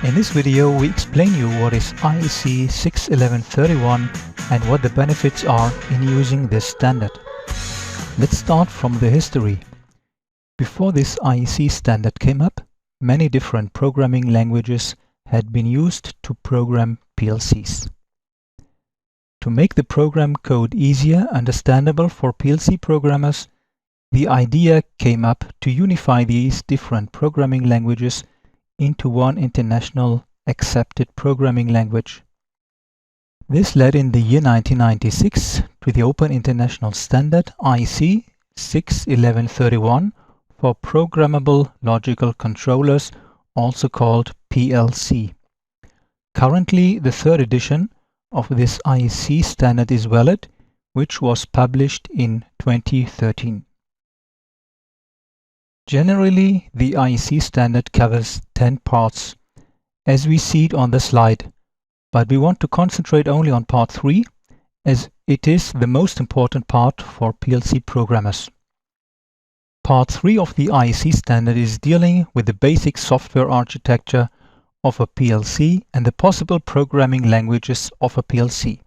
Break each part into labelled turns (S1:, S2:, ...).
S1: In this video, we explain you what is IEC 61131 and what the benefits are in using this standard. Let's start from the history. Before this IEC standard came up, many different programming languages had been used to program PLCs. To make the program code easier understandable for PLC programmers, the idea came up to unify these different programming languages into one international accepted programming language. This led in the year 1996 to the Open International Standard IEC 61131 for Programmable Logical Controllers, also called PLC. Currently, the third edition of this IEC standard is valid, which was published in 2013. Generally, the IEC standard covers 10 parts, as we see it on the slide, but we want to concentrate only on part 3, as it is the most important part for PLC programmers. Part 3 of the IEC standard is dealing with the basic software architecture of a PLC and the possible programming languages of a PLC.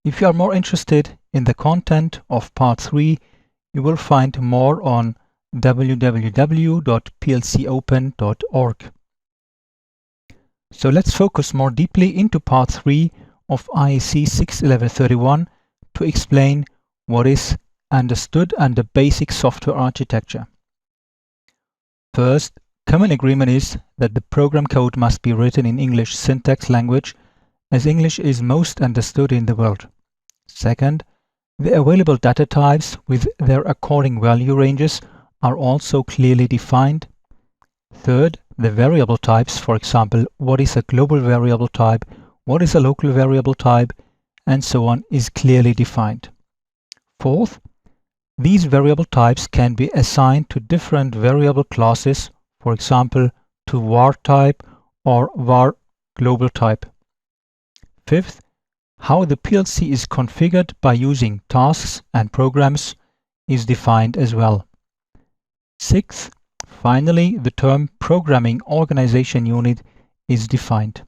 S1: If you are more interested in the content of part 3, you will find more on www.plcopen.org. So let's focus more deeply into part 3 of IEC 61131 to explain what is understood under basic software architecture. First, common agreement is that the program code must be written in English syntax language, as English is most understood in the world. Second, the available data types with their according value ranges are also clearly defined. Third, the variable types, for example, what is a global variable type, what is a local variable type, and so on, is clearly defined. Fourth, these variable types can be assigned to different variable classes, for example, to var type or var global type. Fifth, how the PLC is configured by using tasks and programs is defined as well. Sixth, finally, the term Programming Organization Unit is defined.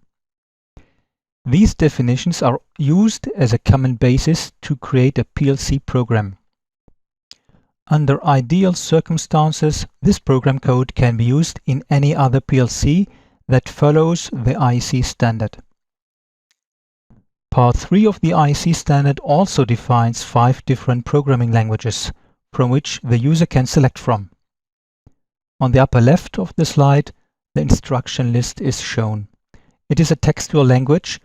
S1: These definitions are used as a common basis to create a PLC program. Under ideal circumstances, this program code can be used in any other PLC that follows the IEC standard. Part 3 of the IEC standard also defines 5 different programming languages from which the user can select from. On the upper left of the slide, the instruction list is shown. It is a textual language,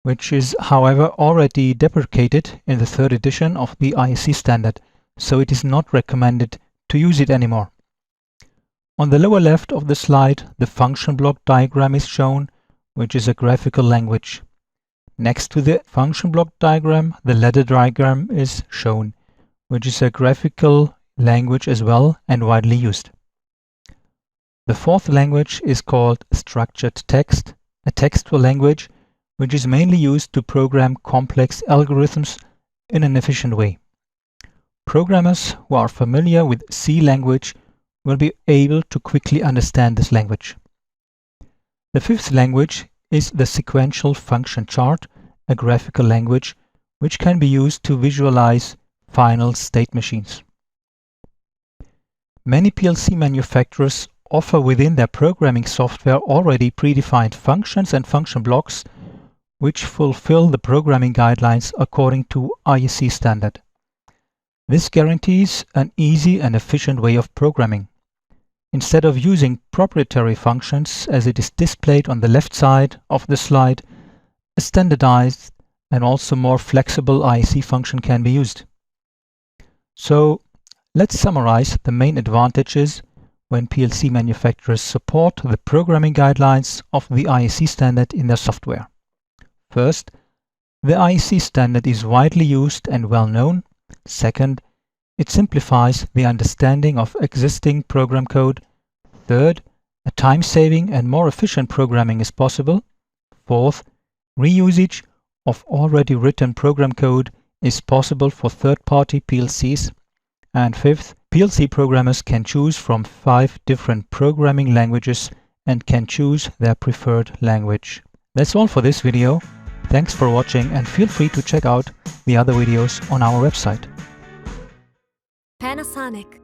S1: which is, however, already deprecated in the third edition of the IEC standard, so it is not recommended to use it anymore. On the lower left of the slide, the function block diagram is shown, which is a graphical language. Next to the function block diagram, the ladder diagram is shown, which is a graphical language as well and widely used. The fourth language is called structured text, a textual language which is mainly used to program complex algorithms in an efficient way. Programmers who are familiar with C language will be able to quickly understand this language. The fifth language is the sequential function chart, a graphical language which can be used to visualize final state machines. Many PLC manufacturers offer within their programming software already predefined functions and function blocks which fulfill the programming guidelines according to IEC standard. This guarantees an easy and efficient way of programming. Instead of using proprietary functions as it is displayed on the left side of the slide, a standardized and also more flexible IEC function can be used. So, let's summarize the main advantages when PLC manufacturers support the programming guidelines of the IEC standard in their software. First, the IEC standard is widely used and well known. Second, it simplifies the understanding of existing program code. Third, a time-saving and more efficient programming is possible. Fourth, reusage of already written program code is possible for third-party PLCs. And fifth, PLC programmers can choose from 5 different programming languages and can choose their preferred language. That's all for this video. Thanks for watching and feel free to check out the other videos on our website.
S2: Panasonic.